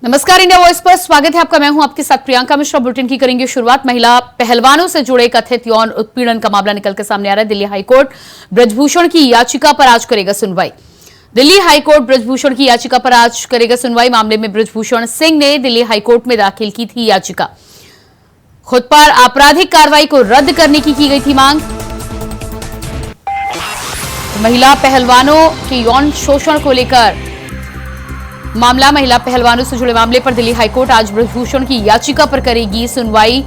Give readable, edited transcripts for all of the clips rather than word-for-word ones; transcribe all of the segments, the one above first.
नमस्कार, India voice पर स्वागत है आपका। मैं हूं आपके साथ प्रियंका मिश्रा। बुलेटिन की करेंगे शुरुआत। महिला पहलवानों से जुड़े कथित यौन उत्पीड़न का मामला निकलकर सामने आ रहा है। दिल्ली हाईकोर्ट ब्रजभूषण की याचिका पर आज करेगा सुनवाई। दिल्ली हाईकोर्ट ब्रजभूषण की याचिका पर आज करेगा सुनवाई। मामले में ब्रजभूषण सिंह ने दिल्ली हाईकोर्ट में दाखिल की थी याचिका। खुद पर आपराधिक कार्रवाई को रद्द करने की गई थी मांग। महिला पहलवानों के यौन शोषण को लेकर मामला, महिला पहलवानों से जुड़े मामले पर दिल्ली हाईकोर्ट आज ब्रजभूषण की याचिका पर करेगी सुनवाई।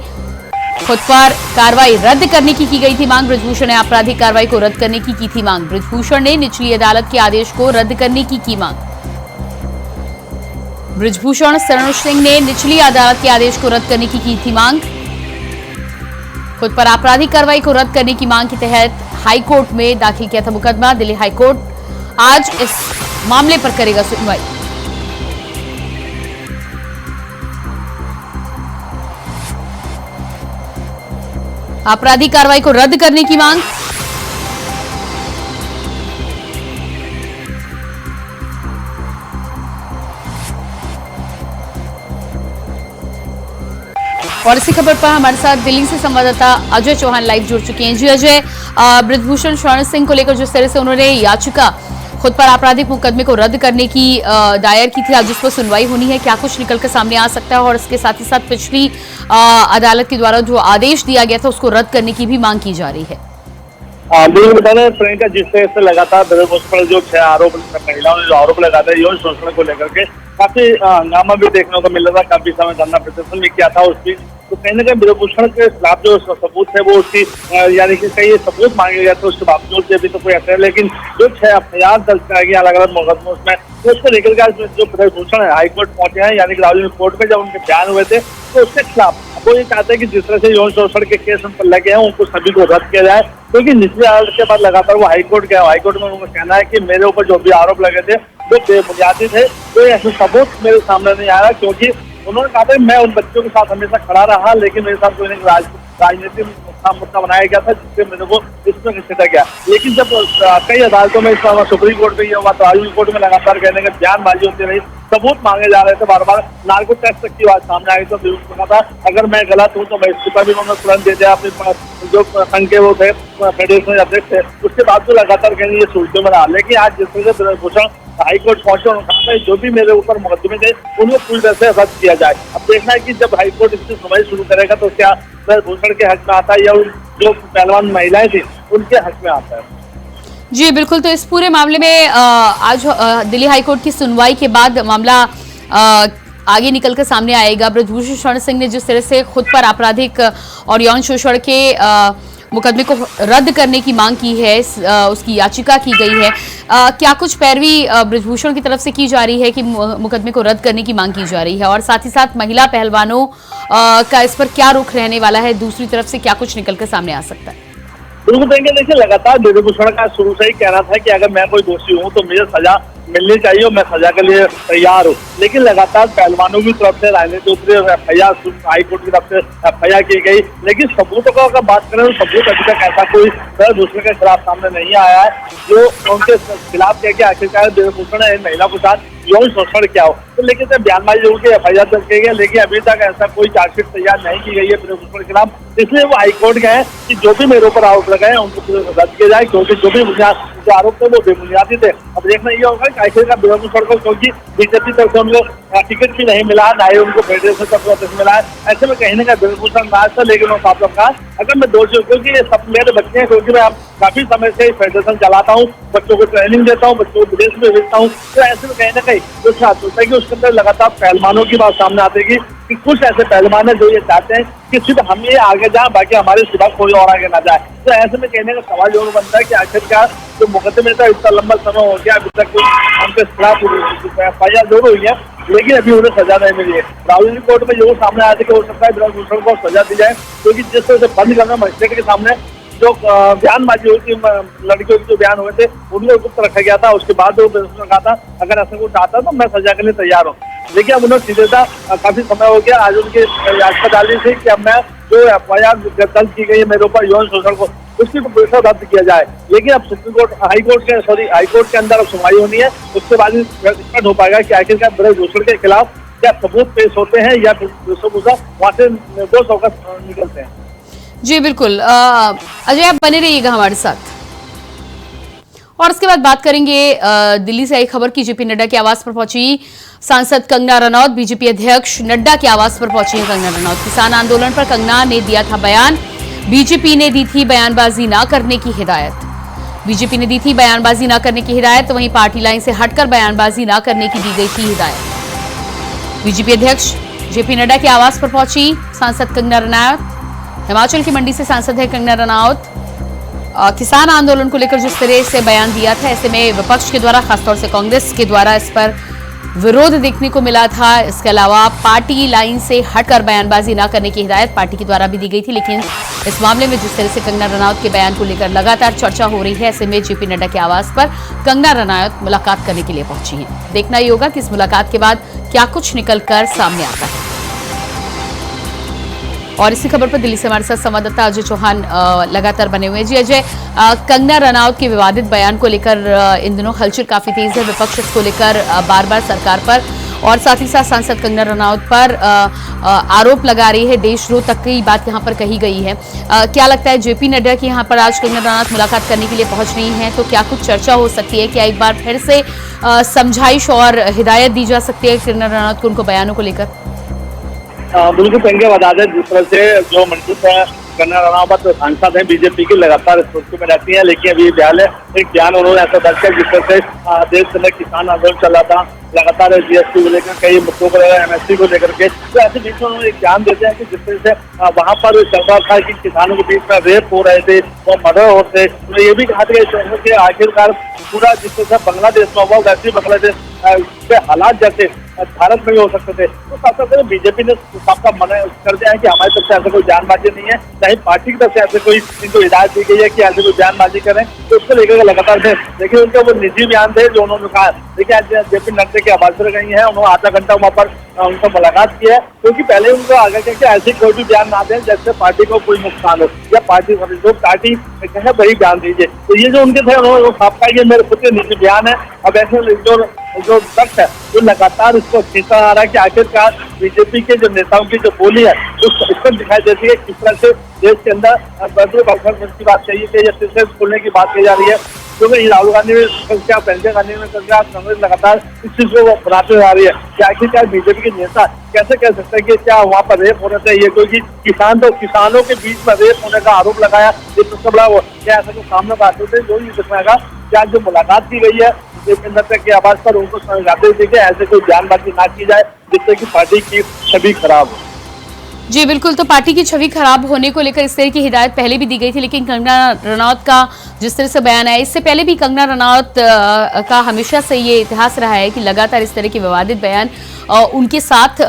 खुद पर कार्रवाई रद्द करने की गई थी मांग। ब्रजभूषण ने आपराधिक कार्रवाई को रद्द करने की थी मांग। ब्रजभूषण ने निचली अदालत के आदेश को रद्द करने की मांग। ब्रजभूषण शरण सिंह ने निचली अदालत के आदेश को रद्द करने की थी मांग। खुद पर आपराधिक कार्रवाई को रद्द करने की मांग के तहत हाईकोर्ट में दाखिल किया था मुकदमा। दिल्ली हाईकोर्ट आज इस मामले पर करेगा सुनवाई। आपराधिक कार्रवाई को रद्द करने की मांग। और इसी खबर पर हमारे साथ दिल्ली से संवाददाता अजय चौहान लाइव जुड़ चुके हैं। जी अजय, ब्रजभूषण शरण सिंह को लेकर जिस तरह से उन्होंने याचिका खुद पर आपराधिक मुकदमे को रद्द करने की दायर की थी, आज जिस पर सुनवाई होनी है, क्या कुछ निकलकर सामने आ सकता है? और इसके साथ ही साथ पिछली अदालत के द्वारा जो आदेश दिया गया था उसको रद्द करने की भी मांग की जा रही है। बिल्कुल बता रहे प्रियंका, जिस तरह से लगातार ब्रजभूषण पर जो 6 आरोप महिलाओं ने जो आरोप लगाते हैं यौन शोषण को लेकर के, काफी हंगामा भी देखने को मिल रहा था। काफी समय धरना प्रदर्शन भी किया था उसकी। तो कहीं ना कहीं ब्रजभूषण के खिलाफ जो सबूत है वो उसकी यानी कि कई सबूत मांगे गए थे, उसके बावजूद भी अभी तो कोई ऐसा, लेकिन जो 6 एफआईआर दर्ज कराई गई अलग अलग मुकदमों में, तो उसको लेकर के जो ब्रजभूषण है हाईकोर्ट पहुंचे हैं, यानी कि राजधानी कोर्ट में जब उनके बयान हुए थे तो उसके खिलाफ वो ये चाहते हैं कि जिस तरह से यौन शोषण के केस उन पर लगे हैं उनको सभी को रद्द किया जाए, क्योंकि निचली अदालत के बाद लगातार वो हाईकोर्ट गया। हाईकोर्ट में उनका कहना है कि मेरे ऊपर जो भी आरोप लगे थे वो बेबुनियादी थे, कोई ऐसे सबूत मेरे सामने नहीं आ रहा, क्योंकि उन्होंने कहा था मैं उन बच्चों के साथ हमेशा खड़ा रहा, लेकिन मेरे साथ कोई राजनीतिक मुद्दा बनाया गया था जिससे मेरे को इसमें घसीटा गया। लेकिन जब कई अदालतों में सुप्रीम कोर्ट में ये हुआ तो हाई कोर्ट में लगातार कहने का बयानबाजी होती रही, सबूत मांगे जा रहे थे, बार बार नार्को टेस्ट तक की बात सामने आई। तो कहा था अगर मैं गलत हूँ तो मैं इस्तीफा भी उन्होंने तुरंत दे दिया। अपने जो संघ के वो थे फेडरेशन अध्यक्ष थे, उसके बाद तो लगातार कहेंगे ये सुर्खियों में रहा। लेकिन आज जिस तरह से ब्रजभूषण हाईकोर्ट पहुंचे, उन्होंने कहा जो भी मेरे ऊपर मुकदमे थे उनको पूरी तरह से रद्द किया जाए। अब देखना है कि जब हाईकोर्ट इसकी सुनवाई शुरू करेगा तो क्या ब्रजभूषण के हक में आता है या जो पहलवान महिलाएं थी उनके हक में आता है। जी बिल्कुल, तो इस पूरे मामले में आज दिल्ली हाईकोर्ट की सुनवाई के बाद मामला आगे निकलकर सामने आएगा। ब्रजभूषण शरण सिंह ने जिस तरह से खुद पर आपराधिक और यौन शोषण के मुकदमे को रद्द करने की मांग की है, उसकी याचिका की गई है, क्या कुछ पैरवी ब्रजभूषण की तरफ से की जा रही है कि मुकदमे को रद्द करने की मांग की जा रही है? और साथ ही साथ महिला पहलवानों का इस पर क्या रुख रहने वाला है? दूसरी तरफ से क्या कुछ निकलकर सामने आ सकता है? बिल्कुल देंगे। देखिए, लगातार ब्रजभूषण का शुरू से ही कहना था कि अगर मैं कोई दोषी हूँ तो मुझे सजा मिलनी चाहिए और मैं सजा के लिए तैयार हूँ। लेकिन लगातार पहलवानों की तरफ से राजनीति उतरी, एफआईआर हाईकोर्ट की तरफ से एफआईआर की गई, लेकिन सबूतों का अगर बात करें तो सबूत अभी तक ऐसा कोई ब्रजभूषण के खिलाफ सामने नहीं आया है जो उनके खिलाफ कह के आखिरकार ब्रजभूषण ने महिला के साथ यौन शोषण क्या हो। तो लेकिन बयानबाजी जरूर की, एफआईआर दर्ज की गई, लेकिन अभी तक ऐसा कोई चार्जशीट तैयार नहीं की गई है ब्रजभूषण के खिलाफ। इसलिए वो हाईकोर्ट गए हैं कि जो भी मेरे ऊपर आरोप लगाए उनको रद्द किया जाए, क्योंकि जो भी जो आरोप थे वो बेबुनियादी थे। अब देखना ये होगा कि आखिरकार ब्रजभूषण को, क्योंकि बीजेपी तरफ से उनको टिकट भी नहीं मिला, ना ही उनको फेडरेशन तरफ से मिला है, ऐसे में कहीं ना कहीं ब्रजभूषण नाराज था। लेकिन उन्होंने साफ कहा अगर मैं दोषी हूँ, क्योंकि ये सब मेरे बच्चे हैं, क्योंकि मैं काफी समय से फेडरेशन चलाता हूँ, बच्चों को ट्रेनिंग देता हूँ, बच्चों को विदेश में भेजता हूँ, तो ऐसे में कहीं ना कहीं जो छात्र होता है कि उसके अंदर लगातार पहलवानों की बात सामने आती है कि कुछ ऐसे पहलवान है जो ये चाहते हैं कि सिर्फ हम ये आगे जाए, बाकी हमारे सिवा कोई और आगे ना जाए। तो ऐसे में कहने का सवाल जरूर बनता है कि आखिरकार जो मुकदमे था इतना लंबा समय हो गया, अभी तक कोई उनके खिलाफ एफआईआर जरूर हुई है, लेकिन अभी उन्हें सजा नहीं मिली है। राजधानी कोर्ट में जो सामने आया था कि हो सकता है ब्रजभूषण को सजा दी जाए, क्योंकि जिस तरह से बंद करना मजिस्ट्रेट के सामने जो बयानबाजी हुई थी, लड़कियों के जो बयान हुए थे उनको गुप्त रखा गया था। उसके बाद वो कहा था अगर ऐसा कुछ आता तो मैं सजा के लिए तैयार हूँ। लेकिन अब उन्होंने सीधे था, काफी समय हो गया, आज उनकी याचिका डाली थी कि अब मैं जो एफआईआर दर्ज की गई है मेरे ऊपर यौन शोषण को, उसकी पुलिस रद्द किया जाए। लेकिन अब सुप्रीम कोर्ट हाईकोर्ट के अंदर अब सुनवाई होनी है, उसके बाद स्पष्ट हो पाएगा कि आखिरकार ब्रजभूषण के खिलाफ क्या सबूत पेश होते हैं या वेशभूषा वहाँ से निर्दोष होकर निकलते हैं। जी बिल्कुल, अजय आप बने रहिएगा हमारे साथ। और इसके बाद बात करेंगे दिल्ली से आई खबर की। जेपी नड्डा के आवास पर पहुंची सांसद कंगना रनौत। बीजेपी अध्यक्ष नड्डा के आवास पर पहुंची है कंगना रनौत। किसान आंदोलन पर कंगना ने दिया था बयान। बीजेपी ने दी थी बयानबाजी न करने की हिदायत। बीजेपी ने दी थी बयानबाजी न करने की हिदायत, तो वहीं पार्टी लाइन से हटकर बयानबाजी न करने की दी गई थी हिदायत। बीजेपी अध्यक्ष जेपी नड्डा के आवास पर पहुंची सांसद कंगना रनौत। हिमाचल की मंडी से सांसद है कंगना रनौत। किसान आंदोलन को लेकर जिस तरह से बयान दिया था, ऐसे में विपक्ष के द्वारा, खासतौर से कांग्रेस के द्वारा इस पर विरोध देखने को मिला था। इसके अलावा पार्टी लाइन से हटकर बयानबाजी न करने की हिदायत पार्टी के द्वारा भी दी गई थी। लेकिन इस मामले में जिस तरह से कंगना रनौत के बयान को लेकर लगातार चर्चा हो रही है, ऐसे में जेपी नड्डा के आवास पर कंगना रनौत मुलाकात करने के लिए पहुंची हैं। देखना ही होगा कि इस मुलाकात के बाद क्या कुछ निकलकर सामने आता है। और इसी खबर पर दिल्ली से हमारे साथ संवाददाता अजय चौहान लगातार बने हुए हैं। जी अजय, कंगना रनौत के विवादित बयान को लेकर इन दिनों हलचल काफी तेज है। विपक्ष इसको लेकर बार बार सरकार पर और साथ ही साथ सांसद कंगना रनौत पर आरोप लगा रही है। देशद्रोह तक की बात यहाँ पर कही गई है। क्या लगता है, जेपी नड्डा की यहाँ पर आज कंगना रनौत मुलाकात करने के लिए पहुंच रही हैं, तो क्या कुछ चर्चा हो सकती है? क्या एक बार फिर से समझाइश और हिदायत दी जा सकती है कंगना रनौत को उनको बयानों को लेकर? बिल्कुल संख्या बता दें, जिस तरह से जो मंडित है कंगना रनौत सांसद हैं बीजेपी की, लगातार सुर्खियों में रहती है। लेकिन अभी एक बयान उन्होंने ऐसा दर्ज किया जिस तरह से देश में किसान आंदोलन चल रहा था, लगातार जीएसटी को लेकर कई मुद्दों को लेकर, एमएसपी को लेकर के, तो ऐसे बीच में उन्होंने एक बयान देते हैं कि जिस तरह से वहाँ पर चल रहा था कि किसानों के बीच में रेप हो रहे थे और मर्डर होते, तो ये भी कहा था कि आखिरकार पूरा जिस तरह से बांग्लादेश में हुआ वैसे ही बांग्लादेश के हालात जैसे भारत में भी हो सकते थे। तो साथ साथ बीजेपी ने सबका मना कर दिया है कि हमारी तरफ से ऐसे कोई बयानबाजी नहीं है, न ही पार्टी की तरफ से ऐसे कोई इनको हिदायत दी गई है कि ऐसे कोई बयानबाजी करें। तो उसको लेकर लगातार थे, लेकिन उनके वो निजी बयान थे जो उन्होंने कहा। देखिए आज जेपी नड्डा के आवास पर गई है, उन्होंने आधा घंटा वहाँ पर उनसे मुलाकात की है, क्योंकि पहले उनको आगे करके ऐसी कोई भी बयान ना दें जैसे पार्टी को कोई नुकसान हो या पार्टी जो पार्टी है वही बयान दीजिए। तो ये जो उनके थे उन्होंने साफ कहा कि मेरे खुद के निजी बयान है। अब ऐसे जो वक्त है जो लगातार इसको खींचा आ रहा है कि आखिरकार बीजेपी के जो नेताओं की जो बोली है उस पर दिखाई देती है किस तरह से देश के अंदर की बात कही है या फिर खोलने की बात कही जा रही है। क्योंकि राहुल गांधी ने क्या, प्रियंका गांधी ने क्या, कांग्रेस लगातार इस चीज को बनाते जा रही है कि आखिरकार बीजेपी के नेता कैसे कह सकते हैं कि क्या वहाँ पर रेप होना चाहिए, क्योंकि किसानों के बीच में रेप होने का आरोप लगाया। ये सबसे बड़ा क्या ऐसा कुछ सामने बात होते हैं जो ये दिखाएगा कि आज जो मुलाकात की गई है जेपी नड्डा के आवास पर, उनको समझाते हुए कि ऐसे कोई बयानबाजी ना की जाए जिससे कि पार्टी की छवि खराब हो। जी बिल्कुल, तो पार्टी की छवि खराब होने को लेकर इस तरह की हिदायत पहले भी दी गई थी, लेकिन कंगना रनौत का जिस तरह से बयान आया, इससे पहले भी कंगना रनौत का हमेशा से ये इतिहास रहा है कि लगातार इस तरह के विवादित बयान उनके साथ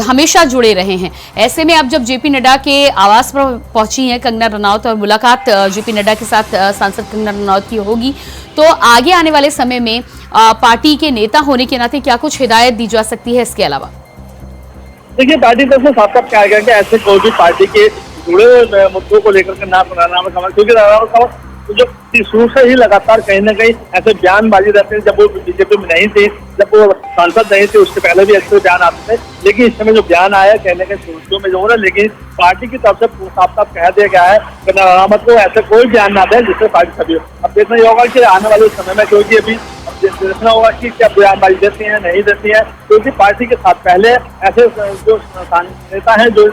हमेशा जुड़े रहे हैं। ऐसे में अब जब जेपी नड्डा के आवास पर पहुंची हैं कंगना रनौत और मुलाकात जेपी नड्डा के साथ सांसद कंगना रनौत की होगी, तो आगे आने वाले समय में पार्टी के नेता होने के नाते क्या कुछ हिदायत दी जा सकती है? इसके अलावा देखिए पार्टी तरफ से साफ साफ कहा गया कि ऐसे कोई भी पार्टी के जुड़े हुए मुद्दों को लेकर के ना क्योंकि जो शुरू से ही लगातार कहीं ना कहीं ऐसे बयानबाजी रहते हैं। जब वो बीजेपी में नहीं थे, जब वो सांसद नहीं थे, उससे पहले भी ऐसे बयान आते थे, लेकिन इस समय जो बयान आया कहने के सुर्खियों में जो हो रहा है, लेकिन पार्टी की तरफ से साफ साफ कह दिया गया है कि रनौत को ऐसे कोई बयान ना दे जिससे पार्टी छवि। अब देखना ये होगा कि आने वाले समय में, क्योंकि अभी देखना होगा कि क्या बयानबाजी देती है नहीं देती है, क्योंकि पार्टी के साथ पहले ऐसे जो नेता हैं जो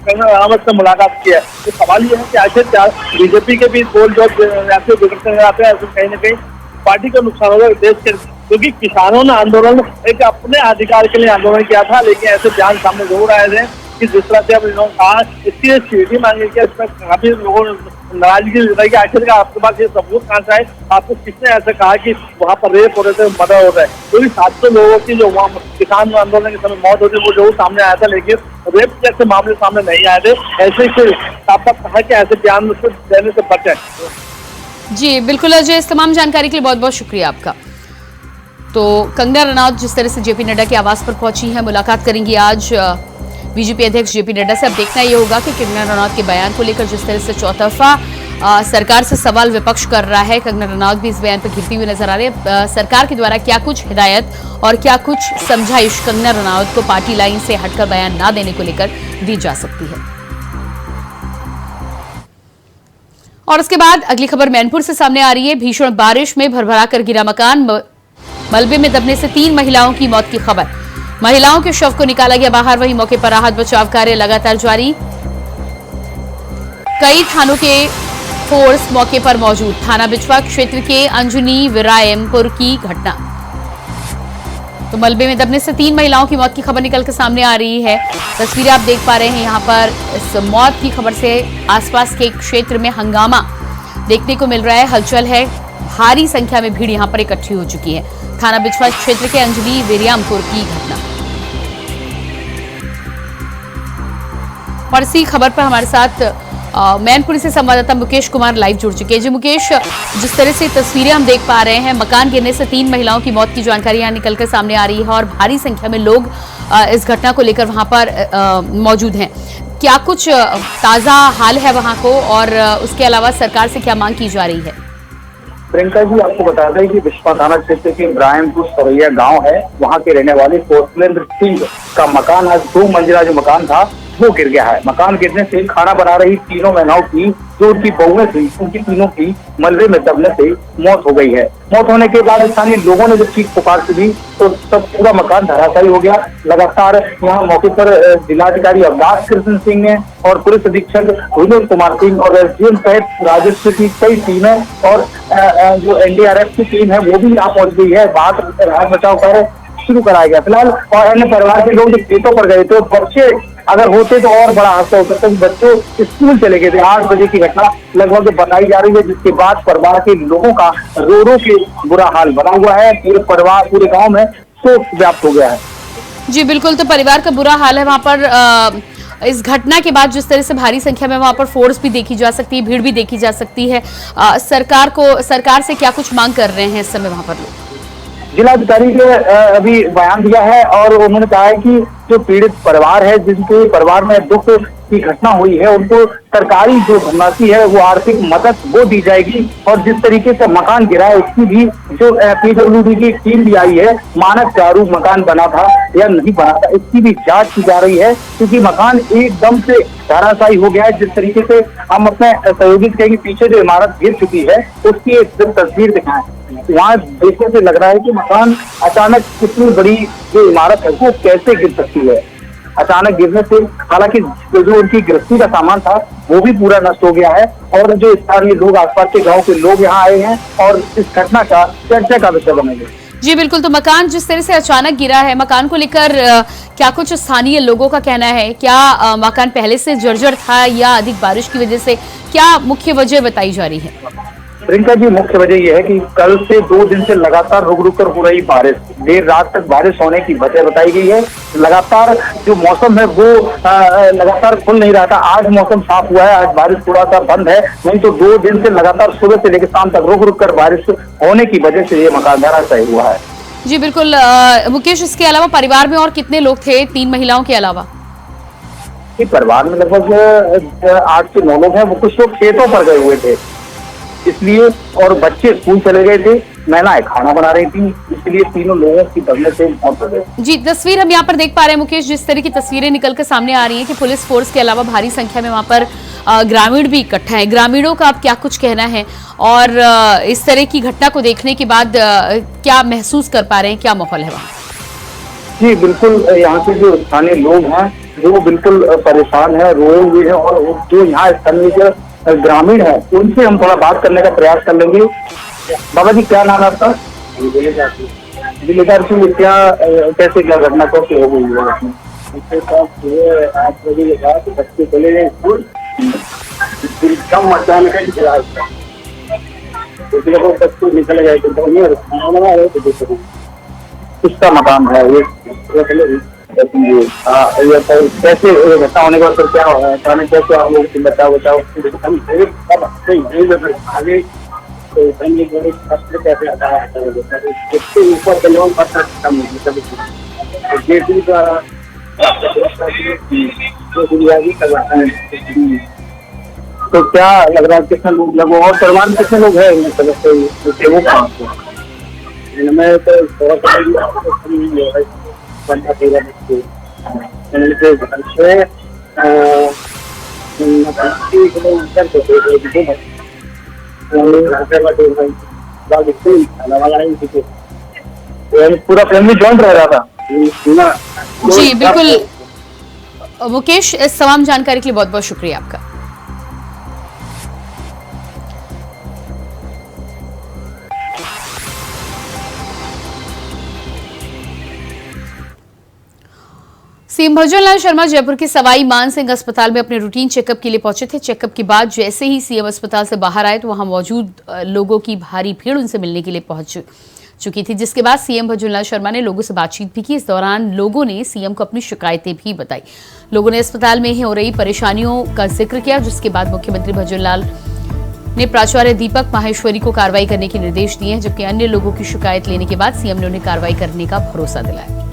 कंगना रनौत से मुलाकात की है। तो सवाल ये है कि आखिरकार बीजेपी के बीच बोल जो ऐसे बिगड़ते नजर आते हैं, ऐसे कहीं ना कहीं पार्टी को नुकसान होगा देश के, क्योंकि किसानों ने आंदोलन एक अपने अधिकार के लिए आंदोलन किया था, लेकिन ऐसे बयान सामने जरूर आए थे कि जिस तरह से अब इन्होंने कहा इसकी सीढ़ी मांगी कि इसमें काफी लोगों ने नाराजगी जताई कि आखिरकार आपके पास ये सबूत कहाँ से आए, आपको किसने ऐसे कहा कि वहाँ पर रेप हो रहे थे, मर्डर हो रहा है। क्योंकि 700 लोगों की जो वहाँ किसान आंदोलन के समय मौत होती वो जरूर सामने आया था, लेकिन रेप जैसे मामले सामने नहीं आए थे। ऐसे ही साफ साफ कहा कि ऐसे बयान देने से बचे। जी बिल्कुल अजय, इस तमाम जानकारी के लिए बहुत बहुत शुक्रिया आपका। तो कंगना रनौत जिस तरह से जेपी नड्डा के आवास पर पहुंची है, मुलाकात करेंगी आज बीजेपी अध्यक्ष जेपी नड्डा से। अब देखना ये होगा कि कंगना रनौत के बयान को लेकर जिस तरह से चौतरफा सरकार से सवाल विपक्ष कर रहा है। कंगना रनौत भी इस बयान पर घिरती हुई नजर आ रही है। सरकार के द्वारा क्या कुछ हिदायत और क्या कुछ समझाइश कंगना रनौत को पार्टी लाइन से हटकर बयान न देने को लेकर दी जा सकती है। और उसके बाद अगली खबर मैनपुर से सामने आ रही है। भीषण बारिश में भरभरा कर गिरा मकान, मलबे में दबने से 3 महिलाओं की मौत की खबर। महिलाओं के शव को निकाला गया बाहर, वहीं मौके पर राहत बचाव कार्य लगातार जारी। कई थानों के फोर्स मौके पर मौजूद। थाना बिचवा क्षेत्र के अंजनी विरायमपुर की घटना। तो मलबे में दबने से 3 महिलाओं की मौत की खबर निकल कर सामने आ रही है। तस्वीरें आप देख पा रहे हैं यहाँ पर। इस मौत की खबर से आसपास के क्षेत्र में हंगामा देखने को मिल रहा है, हलचल है। भारी संख्या में भीड़ यहाँ पर इकट्ठी हो चुकी है। थाना बिचवा क्षेत्र के अंजनी विरायमपुर की घटना। और इसी खबर पर हमारे साथ मैनपुरी से संवाददाता मुकेश कुमार लाइव जुड़ चुके हैं। जी मुकेश, जिस तरह से तस्वीरें हम देख पा रहे हैं, मकान गिरने से 3 महिलाओं की मौत की जानकारी यहाँ निकलकर सामने आ रही है और भारी संख्या में लोग इस घटना को लेकर वहां पर मौजूद हैं। क्या कुछ ताजा हाल है वहां को, और उसके अलावा सरकार से क्या मांग की जा रही है? प्रियंका जी, आपको बता दें कि बिचवा थाना क्षेत्र के इब्राहिमपुर सरैया गांव है, वहां के रहने वाले कौशलेंद्र सिंह का मकान, आज 2 मंजिला जो मकान था वो गिर गया है। मकान गिरने से खाना बना रही 3 महिलाओं की, जो उनकी बहुएं थी, उनकी तीनों की मलबे में दबने से मौत हो गई है। मौत होने के बाद स्थानीय लोगों ने जब चीख पुकार सुनी तो सब पूरा मकान धराशायी हो गया। लगातार यहाँ मौके पर जिलाधिकारी अवकाश कृष्ण सिंह ने और पुलिस अधीक्षक विनोद कुमार सिंह और एसडीएम सहित राजस्व की कई टीमें और जो एनडीआरएफ की टीम है वो भी यहाँ पहुंच गई है। राहत बचाव कार्य शुरू कराया गया फिलहाल। और अन्य परिवार के लोग जो खेतों पर गए थे, बच्चे अगर होते तो और बड़ा हादसा हो सकता है। बच्चों स्कूल चले गए थे। 8 बजे की घटना लगभग बताई जा रही है, जिसके बाद परिवार के लोगों का रो के बुरा हाल बना हुआ है। पूरे गांव में शोक व्याप्त हो गया है। जी बिल्कुल, तो परिवार का बुरा हाल है वहां पर। इस घटना के बाद जिस तरह से भारी संख्या में वहां पर फोर्स भी देखी जा सकती है, भीड़ भी देखी जा सकती है, सरकार से क्या कुछ मांग कर रहे हैं इस समय वहां पर लोग? जिलाधिकारी ने अभी बयान दिया है और उन्होंने कहा है कि जो पीड़ित परिवार है, जिनके परिवार में दुख की घटना हुई है, उनको सरकारी जो धनराशि है वो आर्थिक मदद वो दी जाएगी। और जिस तरीके से मकान गिरा है उसकी भी जो पीडब्ल्यूडी की टीम भी आई है, मानक प्रारूप मकान बना था या नहीं बना था, इसकी भी जांच की जा रही है, क्योंकि मकान एकदम से धराशायी हो गया है। जिस तरीके से हम अपने सहयोगी से कहेंगे, पीछे जो इमारत गिर चुकी है उसकी एक तस्वीर दिखाएं। वहाँ देखने से लग रहा है कि मकान अचानक कितनी बड़ी जो इमारत है वो कैसे गिर सकती है। अचानक गिरने से हालांकि जो उनकी गृहस्थी का सामान था वो भी पूरा नष्ट हो गया है। और जो स्थानीय लोग, आसपास के गांव के लोग यहाँ आए हैं और इस घटना का चर्चा का विषय बनेंगे। जी बिल्कुल, तो मकान जिस तरह से अचानक गिरा है, मकान को लेकर क्या कुछ स्थानीय लोगों का कहना है? क्या मकान पहले से जर्जर था या अधिक बारिश की वजह से? क्या मुख्य वजह बताई जा रही है? प्रियंका जी, मुख्य वजह यह है कि कल से 2 दिन से लगातार रुक कर हो रही बारिश, देर रात तक बारिश होने की वजह बताई गई है। लगातार जो मौसम है वो लगातार खुल नहीं रहा था। आज मौसम साफ हुआ है, आज बारिश थोड़ा सा बंद है, नहीं तो 2 दिन से लगातार सुबह से लेकर शाम तक रुक कर बारिश होने की वजह से ये मकान धराशायी हुआ है। जी बिल्कुल मुकेश, इसके अलावा परिवार में और कितने लोग थे 3 महिलाओं के अलावा? परिवार में लगभग 8 से 9 लोग हैं। वो कुछ लोग खेतों पर गए हुए थे इसलिए, और बच्चे स्कूल चले गए थे, महिलाएं खाना बना रही थी, इसलिए तीनों लोगों की दबने से मौत हो गई। जी, तस्वीर हम यहाँ पर देख पा रहे हैं मुकेश, जिस तरह की तस्वीरें निकलकर सामने आ रही हैं कि पुलिस फोर्स के अलावा भारी संख्या में वहां पर ग्रामीण भी इकट्ठा है। ग्रामीणों का आप क्या कुछ कहना है, और इस तरह की घटना को देखने के बाद क्या महसूस कर पा रहे हैं, क्या माहौल है वहाँ? जी बिल्कुल, यहाँ के जो स्थानीय लोग हैं वो बिल्कुल परेशान है, रोए हुए हैं। और जो यहाँ स्थानीय ग्रामीण है उनसे हम थोड़ा बात करने का प्रयास कर लेंगे। बाबा जी, क्या नाम है आपका? दिलेदार सिंह। क्या कैसे क्या घटना कैसे हो गई है? 8 बजे के बाद बच्चे चले गए स्कूल, कम मचान का बच्चे निकल गए थे। किसका मकान है ये? कैसे घटना होने के बाद क्या हुआ? अचानक कैसे आप लोग बचाओ आगे कैसे आता है? ऊपर द्वारा तो क्या लग रहा है कितने लोग और परिवार में कितने लोग हैं इनमें सदस्य वो कहाँ से इनमें तो थोड़ा सा बंदा तेरा पूरा फैमिली जॉइंट रह रहा था जी बिल्कुल मुकेश, इस तमाम जानकारी के लिए बहुत बहुत शुक्रिया आपका। सीएम भजनलाल शर्मा जयपुर के सवाई मानसिंह अस्पताल में अपने रूटीन चेकअप के लिए पहुंचे थे। चेकअप के बाद जैसे ही सीएम अस्पताल से बाहर आए तो वहां मौजूद लोगों की भारी भीड़ उनसे मिलने के लिए पहुंच चुकी थी, जिसके बाद सीएम भजनलाल शर्मा ने लोगों से बातचीत भी की। इस दौरान लोगों ने सीएम को अपनी शिकायतें भी बताई। लोगों ने अस्पताल में हो रही परेशानियों का जिक्र किया, जिसके बाद मुख्यमंत्री भजनलाल ने प्राचार्य दीपक माहेश्वरी को कार्रवाई करने के निर्देश दिए, जबकि अन्य लोगों की शिकायत लेने के बाद सीएम ने उन्हें कार्रवाई करने का भरोसा दिलाया।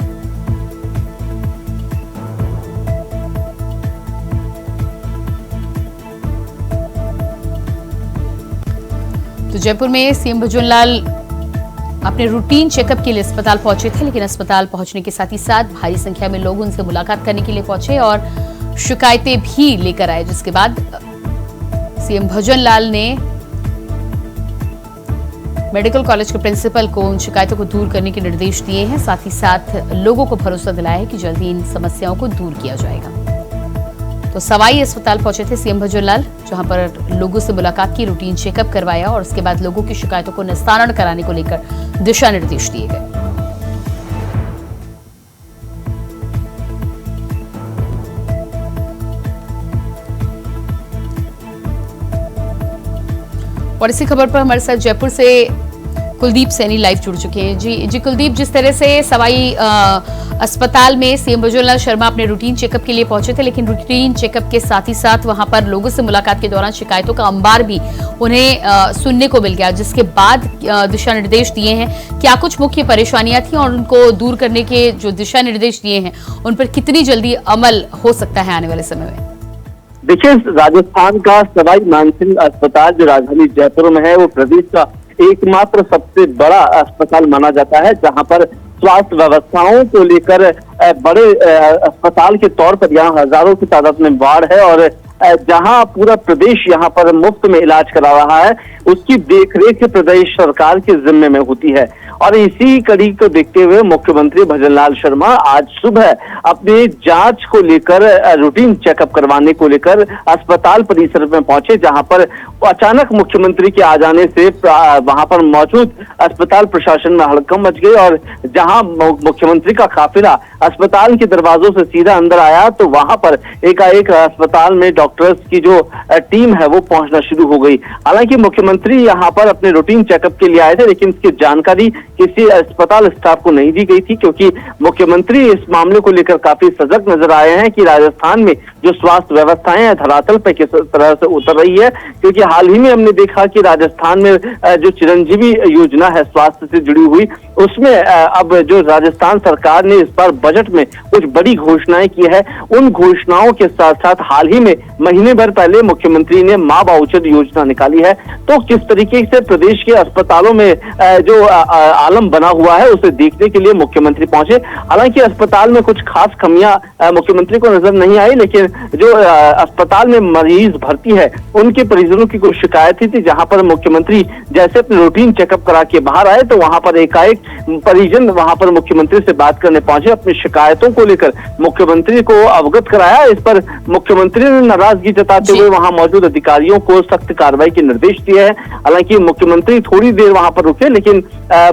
तो जयपुर में सीएम भजनलाल अपने रूटीन चेकअप के लिए अस्पताल पहुंचे थे, लेकिन अस्पताल पहुंचने के साथ ही साथ भारी संख्या में लोग उनसे मुलाकात करने के लिए पहुंचे और शिकायतें भी लेकर आए, जिसके बाद सीएम भजनलाल ने मेडिकल कॉलेज के प्रिंसिपल को उन शिकायतों को दूर करने के निर्देश दिए हैं। साथ ही साथ लोगों को भरोसा दिलाया है कि जल्द ही इन समस्याओं को दूर किया जाएगा। तो सवाई अस्पताल पहुंचे थे सीएम भजनलाल, जहां पर लोगों से मुलाकात की, रूटीन चेकअप करवाया और उसके बाद लोगों की शिकायतों को निस्तारण कराने को लेकर दिशा निर्देश दिए गए। और इसी खबर पर हमारे साथ जयपुर से कुलदीप सैनी लाइव जुड़ चुके हैं। जी कुलदीप, जिस तरह से सवाई अस्पताल में सीएम भजनलाल शर्मा अपने रूटीन चेकअप के लिए पहुंचे थे, लेकिन रूटीन चेकअप के साथ ही साथ वहां पर लोगों से मुलाकात के दौरान शिकायतों का अंबार भी उन्हें सुनने को मिल गया, जिसके बाद दिशा निर्देश दिए हैं। क्या कुछ मुख्य परेशानियां थी और उनको दूर करने के जो दिशा निर्देश दिए हैं उन पर कितनी जल्दी अमल हो सकता है आने वाले समय में? देखिए, राजस्थान का सवाई मानसिंह अस्पताल जो राजधानी जयपुर में है वो प्रदेश का एकमात्र सबसे बड़ा अस्पताल माना जाता है, जहां पर स्वास्थ्य व्यवस्थाओं को लेकर बड़े अस्पताल के तौर पर यहाँ हजारों की तादाद में वार्ड है और जहां पूरा प्रदेश यहाँ पर मुफ्त में इलाज करा रहा है, उसकी देखरेख प्रदेश सरकार के जिम्मे में होती है। और इसी कड़ी को देखते हुए मुख्यमंत्री भजनलाल शर्मा आज सुबह अपने जांच को लेकर रूटीन चेकअप करवाने को लेकर अस्पताल परिसर में पहुंचे, जहां पर अचानक मुख्यमंत्री के आ जाने से वहां पर मौजूद अस्पताल प्रशासन में हड़कंप मच गई और जहां मुख्यमंत्री का काफिला अस्पताल के दरवाजों से सीधा अंदर आया तो वहां पर एकाएक अस्पताल में डॉक्टर्स की जो टीम है वो पहुंचना शुरू हो गई। हालांकि मुख्यमंत्री यहाँ पर अपने रूटीन चेकअप के लिए आए थे, लेकिन इसकी जानकारी किसी अस्पताल स्टाफ को नहीं दी गई थी, क्योंकि मुख्यमंत्री इस मामले को लेकर काफी सजग नजर आए हैं कि राजस्थान में जो स्वास्थ्य व्यवस्थाएं हैं धरातल पर किस तरह से उतर रही है। क्योंकि हाल ही में हमने देखा कि राजस्थान में जो चिरंजीवी योजना है स्वास्थ्य से जुड़ी हुई, उसमें अब जो राजस्थान सरकार ने इस बार बजट में कुछ बड़ी घोषणाएं की है, उन घोषणाओं के साथ साथ हाल ही में महीने भर पहले मुख्यमंत्री ने मां बाउचर योजना निकाली है। तो किस तरीके से प्रदेश के अस्पतालों में जो आलम बना हुआ है उसे देखने के लिए मुख्यमंत्री पहुंचे। हालांकि अस्पताल में कुछ खास कमियां मुख्यमंत्री को नजर नहीं आई, लेकिन जो अस्पताल में मरीज भर्ती है उनके परिजनों की कुछ शिकायत थी, जहां पर मुख्यमंत्री जैसे अपने रूटीन चेकअप करा के बाहर आए तो वहां पर एकाएक परिजन वहां पर मुख्यमंत्री से बात करने पहुंचे, अपनी शिकायतों को लेकर मुख्यमंत्री को अवगत कराया। इस पर मुख्यमंत्री ने नाराजगी जताते हुए वहां मौजूद अधिकारियों को सख्त कार्रवाई के निर्देश दिए हैं। हालांकि मुख्यमंत्री थोड़ी देर वहां पर रुके, लेकिन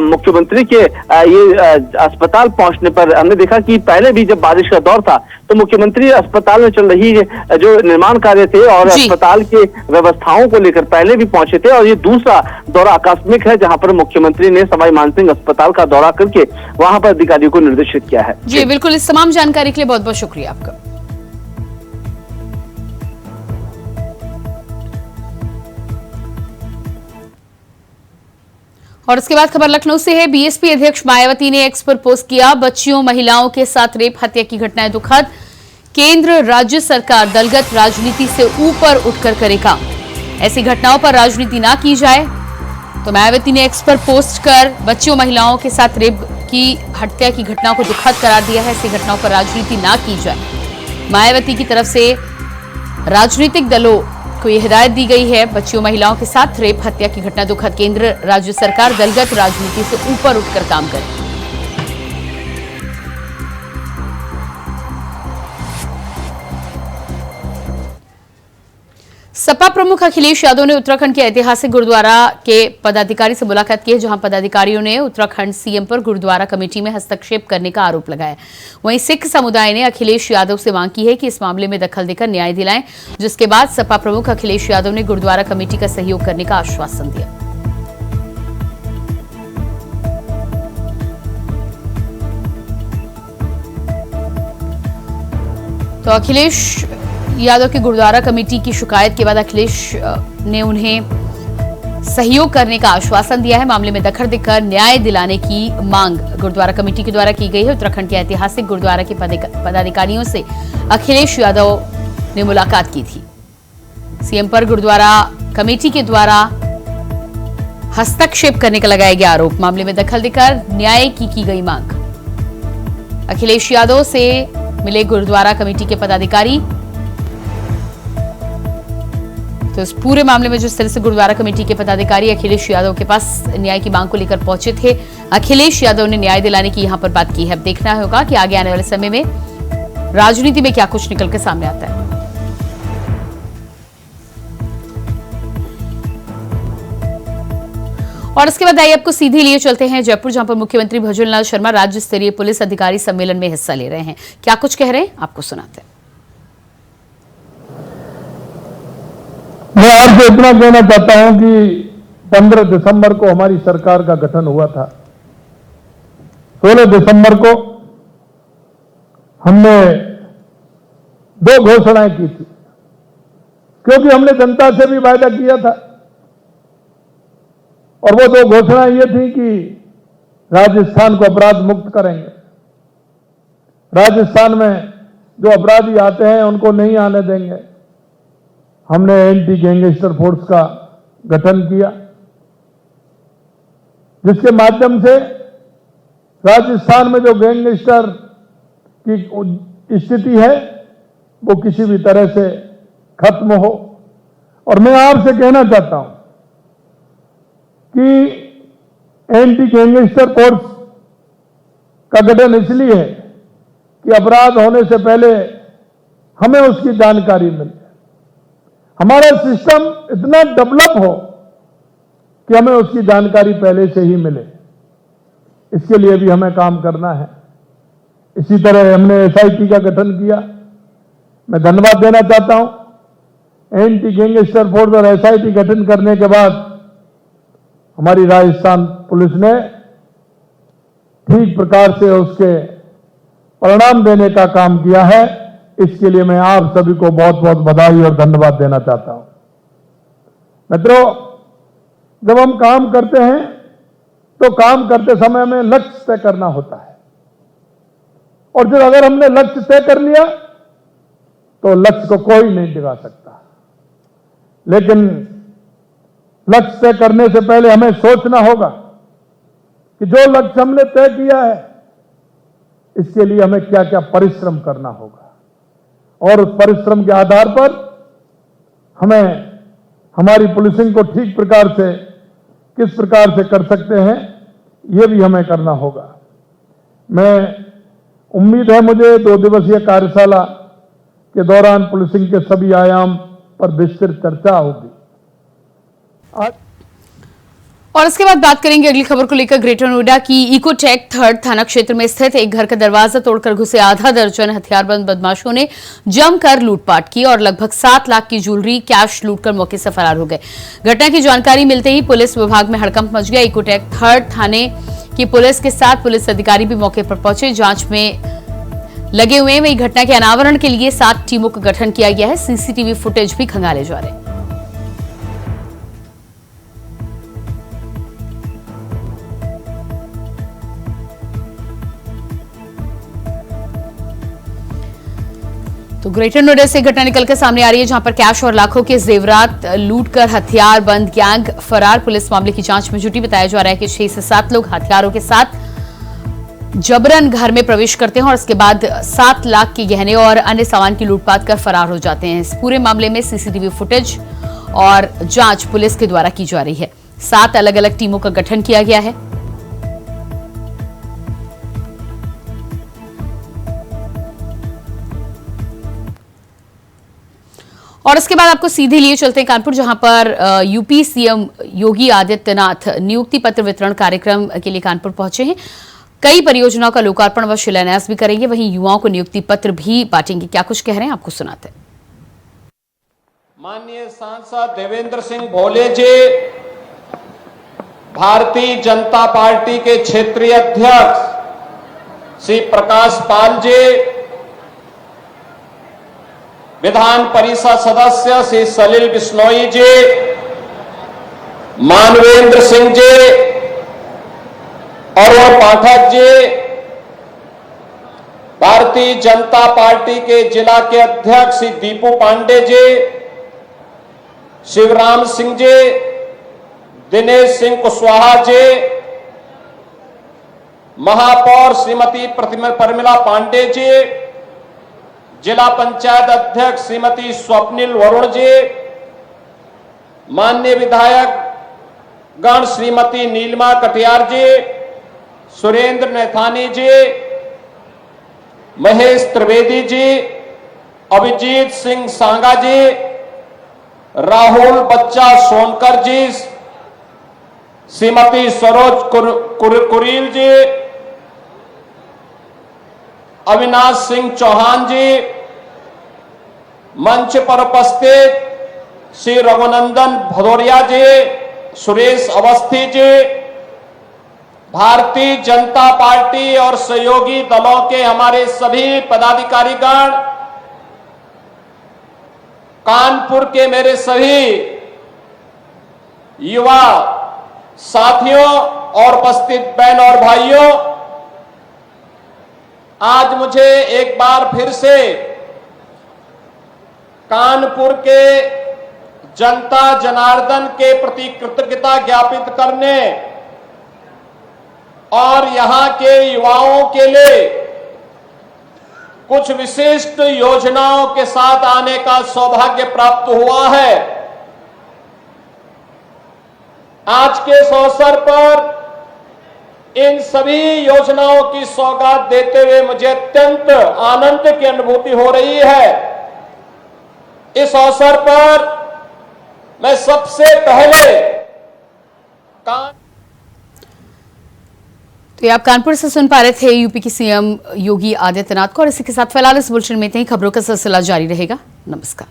मुख्यमंत्री के ये अस्पताल पहुंचने पर हमने देखा कि पहले भी जब बारिश का दौर था तो मुख्यमंत्री अस्पताल में चल रही जो निर्माण कार्य थे और अस्पताल के व्यवस्थाओं को लेकर पहले भी पहुंचे थे, और ये दूसरा दौरा आकस्मिक है जहां पर मुख्यमंत्री ने सवाई मानसिंह अस्पताल का दौरा करके वहां पर अधिकारियों को निर्देशित किया है। जी बिल्कुल, इस तमाम जानकारी के लिए बहुत बहुत शुक्रिया आपका। और इसके बाद खबर लखनऊ से है। बीएसपी अध्यक्ष मायावती ने एक्स पर पोस्ट किया, बच्चियों महिलाओं के साथ रेप हत्या की घटनाएं दुखद, केंद्र राज्य सरकार दलगत राजनीति से ऊपर उठकर करे काम। ऐसी घटनाओं पर राजनीति ना की जाए। तो मायावती ने एक्स पर पोस्ट कर बच्चियों महिलाओं के साथ रेप की हत्या की घटना को दुखद करार दिया है। ऐसी घटनाओं पर राजनीति ना की जाए। मायावती की तरफ से राजनीतिक दलों को यह हिदायत दी गई है, बच्चियों महिलाओं के साथ रेप हत्या की घटना दुखद। केंद्र राज्य सरकार दलगत राजनीति से ऊपर उठकर काम करे। सपा प्रमुख अखिलेश यादव ने उत्तराखंड के ऐतिहासिक गुरुद्वारा के पदाधिकारी से मुलाकात की है, जहां पदाधिकारियों ने उत्तराखंड सीएम पर गुरुद्वारा कमेटी में हस्तक्षेप करने का आरोप लगाया। वहीं सिख समुदाय ने अखिलेश यादव से मांग की है कि इस मामले में दखल देकर न्याय दिलाएं, जिसके बाद सपा प्रमुख अखिलेश यादव ने गुरुद्वारा कमेटी का सहयोग करने का आश्वासन दिया। तो अखिलेश यादव की गुरुद्वारा कमेटी की शिकायत के बाद अखिलेश ने उन्हें सहयोग करने का आश्वासन दिया है। मामले में दखल देकर न्याय दिलाने की मांग गुरुद्वारा कमेटी के द्वारा की गई है। उत्तराखंड के ऐतिहासिक गुरुद्वारा के पदाधिकारियों से अखिलेश यादव ने मुलाकात की थी। सीएम पर गुरुद्वारा कमेटी के द्वारा हस्तक्षेप करने का लगाया गया आरोप। मामले में दखल देकर न्याय की गई मांग। अखिलेश यादव से मिले गुरुद्वारा कमेटी के पदाधिकारी। तो इस पूरे मामले में जिस तरह से गुरुद्वारा कमेटी के पदाधिकारी अखिलेश यादव के पास न्याय की मांग को लेकर पहुंचे थे, अखिलेश यादव ने न्याय दिलाने की यहां पर बात की है। अब देखना होगा कि आगे आने वाले समय में राजनीति में क्या कुछ निकल के सामने आता है। और इसके बाद आइए आपको सीधे लिए चलते हैं जयपुर, जहां पर मुख्यमंत्री भजनलाल शर्मा राज्य स्तरीय पुलिस अधिकारी सम्मेलन में हिस्सा ले रहे हैं। क्या कुछ कह रहे हैं आपको सुनाते हैं। मैं आपको इतना कहना चाहता हूं कि 15 दिसंबर को हमारी सरकार का गठन हुआ था। 16 दिसंबर को हमने 2 घोषणाएं की थी, क्योंकि हमने जनता से भी वायदा किया था। और वो 2 घोषणाएं ये थी कि राजस्थान को अपराध मुक्त करेंगे, राजस्थान में जो अपराधी आते हैं उनको नहीं आने देंगे। हमने एंटी गैंगस्टर फोर्स का गठन किया, जिसके माध्यम से राजस्थान में जो गैंगस्टर की स्थिति है वो किसी भी तरह से खत्म हो। और मैं आपसे कहना चाहता हूं कि एंटी गैंगस्टर फोर्स का गठन इसलिए है कि अपराध होने से पहले हमें उसकी जानकारी मिले, हमारा सिस्टम इतना डेवलप हो कि हमें उसकी जानकारी पहले से ही मिले। इसके लिए भी हमें काम करना है। इसी तरह हमने एसआईटी का गठन किया। मैं धन्यवाद देना चाहता हूं। एंटी गैंगस्टर फोर्स और एसआईटी गठन करने के बाद हमारी राजस्थान पुलिस ने ठीक प्रकार से उसके परिणाम देने का काम किया है। इसके लिए मैं आप सभी को बहुत बहुत बधाई और धन्यवाद देना चाहता हूं। मित्रों, जब हम काम करते हैं तो काम करते समय में लक्ष्य तय करना होता है, और जब अगर हमने लक्ष्य तय कर लिया तो लक्ष्य को कोई नहीं डिगा सकता। लेकिन लक्ष्य तय करने से पहले हमें सोचना होगा कि जो लक्ष्य हमने तय किया है इसके लिए हमें क्या क्या परिश्रम करना होगा, और उस परिश्रम के आधार पर हमें हमारी पुलिसिंग को ठीक प्रकार से किस प्रकार से कर सकते हैं ये भी हमें करना होगा। मैं उम्मीद है मुझे 2 दिवसीय कार्यशाला के दौरान पुलिसिंग के सभी आयाम पर विस्तृत चर्चा होगी। और इसके बाद बात करेंगे अगली खबर को लेकर। ग्रेटर नोएडा की इकोटेक 3rd थाना क्षेत्र में स्थित एक घर का दरवाजा तोड़कर घुसे आधा दर्जन हथियारबंद बदमाशों ने जमकर लूटपाट की और लगभग 7 लाख की ज्वेलरी कैश लूटकर मौके से फरार हो गए। घटना की जानकारी मिलते ही पुलिस विभाग में हड़कंप मच गया। इकोटेक 3rd थाने की पुलिस के साथ पुलिस अधिकारी भी मौके पर पहुंचे, जांच में लगे हुए हैं। वही घटना के अनावरण के लिए 7 टीमों का गठन किया गया है। सीसीटीवी फुटेज भी खंगाले जा रहे हैं। तो ग्रेटर नोएडा से घटना निकलकर सामने आ रही है, जहां पर कैश और लाखों के जेवरात लूटकर हथियार बंद गैंग फरार। पुलिस मामले की जांच में जुटी। बताया जा रहा है कि 6 से 7 लोग हथियारों के साथ जबरन घर में प्रवेश करते हैं और उसके बाद 7 लाख के गहने और अन्य सामान की लूटपाट कर फरार हो जाते हैं। इस पूरे मामले में सीसीटीवी फुटेज और जांच पुलिस के द्वारा की जा रही है। 7 अलग अलग टीमों का गठन किया गया है। और इसके बाद आपको सीधे लिए चलते हैं कानपुर, जहां पर यूपी सीएम योगी आदित्यनाथ नियुक्ति पत्र वितरण कार्यक्रम के लिए कानपुर पहुंचे हैं। कई परियोजनाओं का लोकार्पण व शिलान्यास भी करेंगे, वहीं युवाओं को नियुक्ति पत्र भी बांटेंगे। क्या कुछ कह रहे हैं आपको सुनाते हैं। माननीय सांसद देवेंद्र सिंह भोले जी, भारतीय जनता पार्टी के क्षेत्रीय अध्यक्ष श्री प्रकाश पाल जी, विधान परिषद सदस्य श्री सलील बिश्नोई जी, मानवेंद्र सिंह जी, अरुण पाठक जी, भारतीय जनता पार्टी के जिला के अध्यक्ष श्री दीपू पांडे जी, शिवराम सिंह जी, दिनेश सिंह कुशवाहा जी, महापौर श्रीमती प्रमिला पांडे जी, जिला पंचायत अध्यक्ष श्रीमती स्वप्निल वरुण जी, माननीय विधायक गण श्रीमती नीलिमा कटियार जी, सुरेंद्र नैथानी जी, महेश त्रिवेदी जी, अभिजीत सिंह सांगा जी, राहुल बच्चा सोनकर जी, श्रीमती सरोज कुरील जी, अविनाश सिंह चौहान जी, मंच पर उपस्थित श्री रघुनंदन भदौरिया जी, सुरेश अवस्थी जी, भारतीय जनता पार्टी और सहयोगी दलों के हमारे सभी पदाधिकारीगण, कानपुर के मेरे सभी युवा साथियों और उपस्थित बहन और भाइयों, आज मुझे एक बार फिर से कानपुर के जनता जनार्दन के प्रति कृतज्ञता ज्ञापित करने और यहां के युवाओं के लिए कुछ विशिष्ट योजनाओं के साथ आने का सौभाग्य प्राप्त हुआ है। आज के इस अवसर पर इन सभी योजनाओं की सौगात देते हुए मुझे अत्यंत आनंद की अनुभूति हो रही है। इस अवसर पर मैं सबसे पहले तो ये आप कानपुर से सुन पा रहे थे यूपी की सीएम योगी आदित्यनाथ को। और इसी के साथ फिलहाल इस बुलेटिन में इतनी खबरों का सिलसिला जारी रहेगा। नमस्कार।